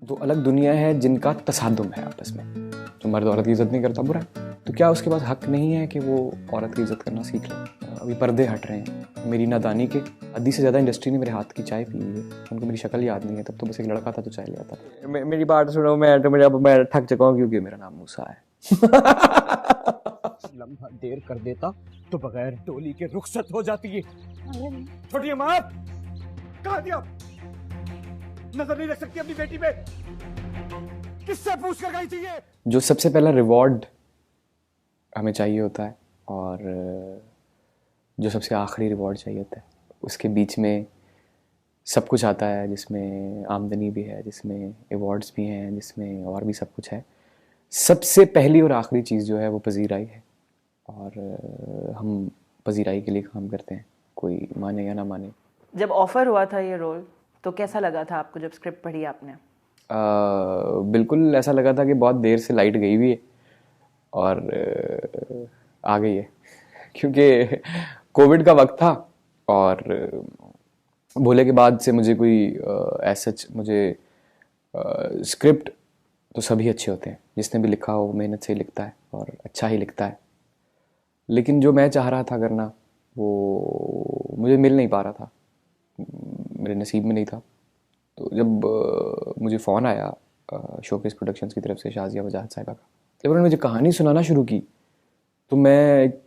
दो अलग दुनिया है जिनका तसादुम है आपस में। जो मर्द औरत की इज्जत नहीं करता बुरा है, तो क्या उसके पास हक नहीं है कि वो औरत की इज्जत करना सीख ले? अभी पर्दे हट रहे हैं मेरी नादानी के। आधी से ज़्यादा इंडस्ट्री ने मेरे हाथ की चाय पी हुई है, उनको मेरी शक्ल याद नहीं है। तब तो बस एक लड़का था जो चाय ले आता। मेरी बात सुनो, मैं थक चुका हूँ क्योंकि मेरा नाम मूसा है। लम्हा देर कर देता तो बगैर टोली के रुखसत हो जाती है। छोटी माँ कहाँ थी आप? नजर नहीं रख सकती अपनी बेटी पे? किससे पूछ कर गई थी ये? जो सबसे पहला रिवॉर्ड हमें चाहिए होता है और जो सबसे आखिरी रिवॉर्ड चाहिए होता है, उसके बीच में सब कुछ आता है, जिसमें आमदनी भी है, जिसमें अवार्ड्स भी हैं, जिसमें और भी सब कुछ है। सबसे पहली और आखिरी चीज़ जो है वो पजीराई है और हम पजीराई के लिए काम करते हैं, कोई माने या ना माने। जब ऑफ़र हुआ था ये रोल तो कैसा लगा था आपको जब स्क्रिप्ट पढ़ी आपने? बिल्कुल ऐसा लगा था कि बहुत देर से लाइट गई हुई है और आ गई है, क्योंकि कोविड का वक्त था और भोले के बाद से मुझे कोई सच मुझे स्क्रिप्ट तो सभी अच्छे होते हैं, जिसने भी लिखा हो मेहनत से लिखता है और अच्छा ही लिखता है, लेकिन जो मैं चाह रहा था करना वो मुझे मिल नहीं पा रहा था, मेरे नसीब में नहीं था। तो जब मुझे फ़ोन आया शोकेस प्रोडक्शंस की तरफ से शाजिया वजाहत साहिबा का, जब उन्होंने मुझे कहानी सुनाना शुरू की तो मैं एक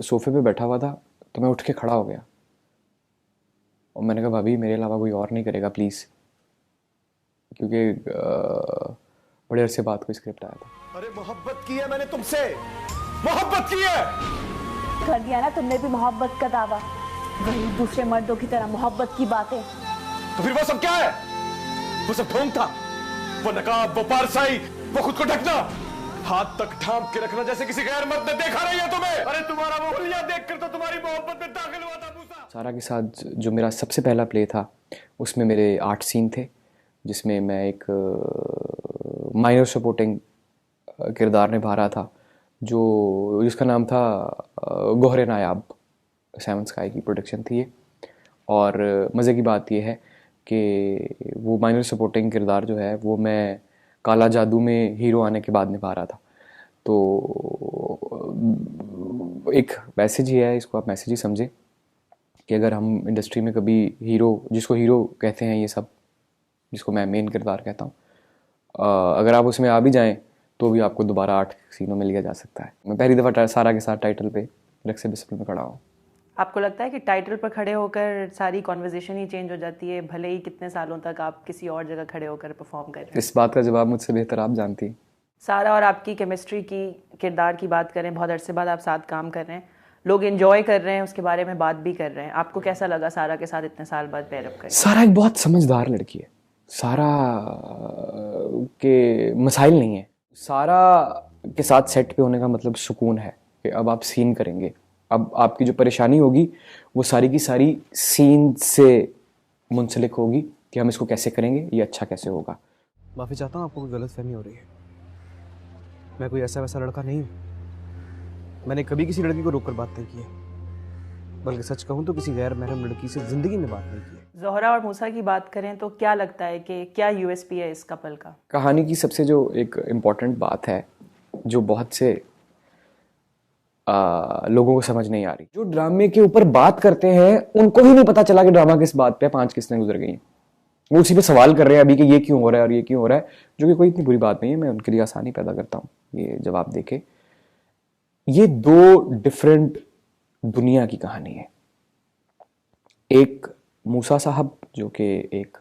सोफ़े पे बैठा हुआ था, तो मैं उठ के खड़ा हो गया और मैंने कहा भाभी मेरे अलावा कोई और नहीं करेगा प्लीज़, क्योंकि बड़े अरसे बाद कोई स्क्रिप्ट आया था। अरे मोहब्बत की है मैंने तुमसे, मोहब्बत की है। कर दिया ना तुमने भी मोहब्बत का दावा, वही दूसरे मर्दों की तरह मोहब्बत की बातें। तो फिर वो सब क्या है? वो सब ढोंग था, वो नकाब, वो पारसाई, वो खुद को ढकना, हाथ तक ढांप के रखना जैसे किसी गैर मर्द ने देखा नहीं है तुम्हें। अरे तुम्हारा वो हुलिया देखकर तो तुम्हारी मोहब्बत में दाखिल हुआ था मूसा। सारा के साथ जो मेरा सबसे पहला प्ले था उसमें मेरे 8 सीन थे, जिसमें मैं एक माइनर सपोर्टिंग किरदार निभा रहा था जिसका नाम था गोहरे नायाब। 7 स्काई की प्रोडक्शन थी ये, और मज़े की बात यह है कि वो माइनर सपोर्टिंग किरदार जो है वो मैं काला जादू में हीरो आने के बाद निभा रहा था। तो एक मैसेज ही है, इसको आप मैसेज ही समझें कि अगर हम इंडस्ट्री में कभी हीरो, जिसको हीरो कहते हैं ये सब, जिसको मैं मेन किरदार कहता हूँ, अगर आप उसमें आ भी जाएं तो भी आपको दोबारा 8 सीनों में लिया जा सकता है। मैं पहली दफ़ा सारा के साथ टाइटल पे रक्से बिस्मिल में खड़ा हूँ। आपको लगता है कि टाइटल पर खड़े होकर सारी कॉन्वर्जेशन ही चेंज हो जाती है, भले ही कितने सालों तक आप किसी और जगह खड़े होकर परफॉर्म कर रहे हैं? इस बात का जवाब मुझसे बेहतर आप जानती हैं। सारा और आपकी केमिस्ट्री की, किरदार की बात करें, बहुत अरसे बाद आप साथ काम कर रहे हैं, लोग एंजॉय कर रहे हैं, उसके बारे में बात भी कर रहे हैं। आपको कैसा लगा सारा के साथ इतने साल बाद पेयर अप करके? सारा एक बहुत समझदार लड़की है, सारा के मसाइल नहीं है। सारा के साथ सेट पे होने का मतलब सुकून है कि अब आप सीन करेंगे, अब आपकी जो परेशानी होगी वो सारी की सारी सीन से मुंसलिक होगी कि हम इसको कैसे करेंगे, ये अच्छा कैसे होगा। माफ़ी चाहता हूँ, आपको कोई गलतफहमी हो रही है। मैं कोई ऐसा वैसा लड़का नहीं हूँ, मैंने कभी किसी लड़की को रोककर बात नहीं की है, बल्कि सच कहूँ तो किसी गैर महरम लड़की से ज़िंदगी में बात नहीं की है। ज़ोहरा और मूसा की बात करें तो क्या लगता है कि क्या यूएसपी है इस कपल का? कहानी की सबसे जो एक इम्पॉर्टेंट बात है जो बहुत से लोगों को समझ नहीं आ रही, जो ड्रामे के ऊपर बात करते हैं उनको ही नहीं पता चला कि ड्रामा किस बात पे 5 किस्तें गुजर गई हैं। वो उसी पे सवाल कर रहे हैं अभी कि ये क्यों हो रहा है और ये क्यों हो रहा है, जो कि कोई इतनी बुरी बात नहीं है। मैं उनके लिए आसानी पैदा करता हूँ ये जवाब देके। ये 2 डिफरेंट दुनिया की कहानी है। एक मूसा साहब जो कि एक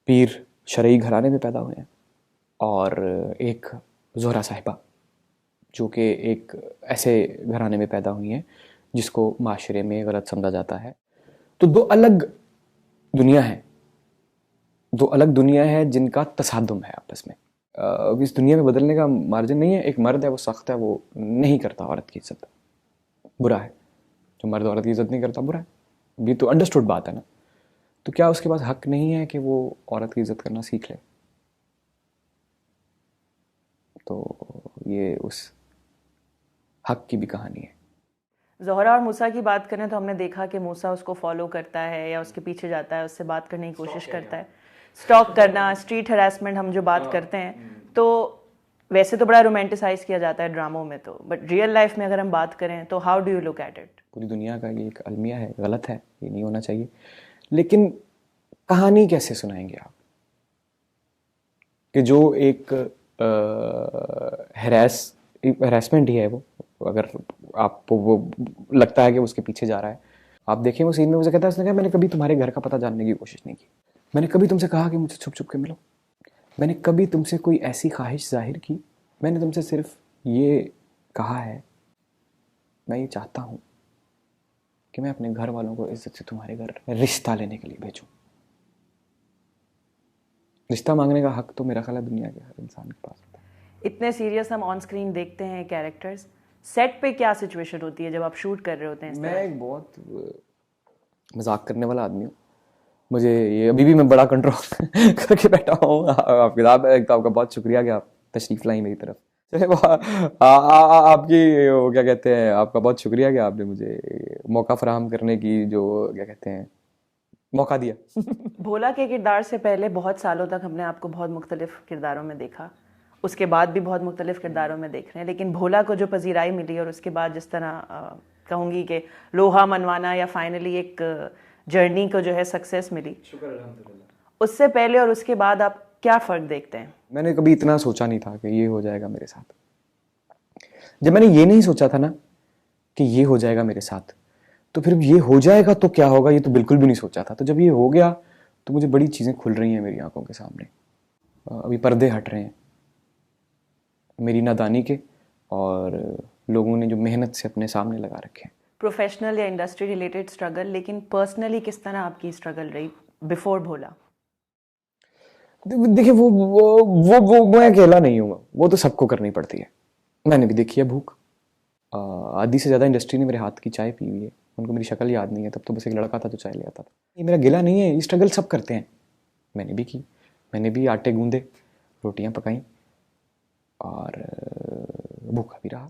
पीर शरई घराने में पैदा हुए हैं, और एक ज़ोहरा साहिबा जो कि एक ऐसे घराने में पैदा हुई हैं जिसको माशरे में गलत समझा जाता है। तो 2 अलग दुनिया है, 2 अलग दुनिया है जिनका तसादुम है आपस में। इस दुनिया में बदलने का मार्जिन नहीं है। एक मर्द है वो सख्त है, वो नहीं करता औरत की इज्जत, बुरा है। जो मर्द औरत की इज्जत नहीं करता बुरा है, ये तो अंडरस्टूड बात है ना। तो क्या उसके पास हक नहीं है कि वो औरत की इज्जत करना सीख ले? तो ये उस हक की भी कहानी है। ज़ोहरा और मूसा की बात करें तो हमने देखा कि मूसा उसको फॉलो करता है या उसके पीछे जाता है, उससे बात करने की कोशिश करता है। स्टॉक करना, स्ट्रीट हरासमेंट हम जो बात करते हैं, तो वैसे तो बड़ा रोमांटिसाइज किया जाता है ड्रामों में, तो बट रियल लाइफ में अगर हम बात करें तो how do you look at it? पूरी दुनिया का ये एक अलमिया है, गलत है, ये नहीं होना चाहिए। लेकिन कहानी कैसे सुनाएंगे आप कि जो एक हैरेसमेंट ही है वो, अगर आपको वो लगता है कि उसके पीछे जा रहा है। आप देखें वो सीन में मुझे कहता है, उसने कहा मैंने कभी तुम्हारे घर का पता जानने की कोशिश नहीं की, मैंने कभी तुमसे कहा कि मुझे छुप छुप के मिलो, मैंने कभी तुमसे कोई ऐसी ख्वाहिश जाहिर की, मैंने तुमसे सिर्फ ये कहा है मैं ये चाहता हूँ कि मैं अपने घर वालों को इज्जत से तुम्हारे घर रिश्ता लेने के लिए भेजूं। रिश्ता मांगने का हक तो मेरा ख्याल है दुनिया के हर इंसान के पास होता है। इतने सीरियस हम ऑन स्क्रीन देखते हैं कैरेक्टर्स, सेट पे क्या सिचुएशन होती है जब आप शूट कर रहे होते हैं? मैं एक बहुत मजाक करने वाला आदमी हूँ, मुझे ये अभी भी मैं बड़ा कंट्रोल करके बैठा हूँ। आपके साथ एक तो आपका बहुत शुक्रिया कि आप तशरीफ लाई मेरी तरफ। आपकी वो क्या कहते हैं, आपका बहुत शुक्रिया कि आपने मुझे मौका फराहम करने की जो क्या कहते हैं मौका दिया। भोला के किरदार से पहले बहुत सालों तक हमने आपको बहुत मुख्तलिफ किरदारों में देखा, उसके बाद भी बहुत मुख्तलिफ किरदारों में देख रहे हैं, लेकिन भोला को जो पजीराई मिली और उसके बाद जिस तरह कहूँगी कि लोहा मनवाना या फाइनली एक जर्नी को जो है सक्सेस मिली, उससे पहले और उसके बाद आप क्या फ़र्क देखते हैं? मैंने कभी इतना सोचा नहीं था कि ये हो जाएगा मेरे साथ। जब मैंने ये नहीं सोचा था ना कि ये हो जाएगा मेरे साथ, तो फिर ये हो जाएगा तो क्या होगा ये तो बिल्कुल भी नहीं सोचा था। तो जब ये हो गया तो मुझे बड़ी चीज़ें खुल रही हैं मेरी आंखों के सामने। अभी पर्दे हट रहे हैं मेरी नादानी के, और लोगों ने जो मेहनत से अपने सामने लगा रखे हैं। प्रोफेशनल या इंडस्ट्री रिलेटेड स्ट्रगल, लेकिन पर्सनली किस तरह आपकी स्ट्रगल रही बिफोर भोला? देखिए वो मैं अकेला नहीं हूँ, वो तो सबको करनी पड़ती है। मैंने भी देखी है भूख। आधी से ज़्यादा इंडस्ट्री ने मेरे हाथ की चाय पी हुई है, उनको मेरी शक्ल याद नहीं है, तब तो बस एक लड़का था जो चाय ले आता था। ये मेरा गिला नहीं है, ये स्ट्रगल सब करते हैं, मैंने भी की। मैंने भी आटे गूंदे, रोटियां पकाई और भूखा भी रहा।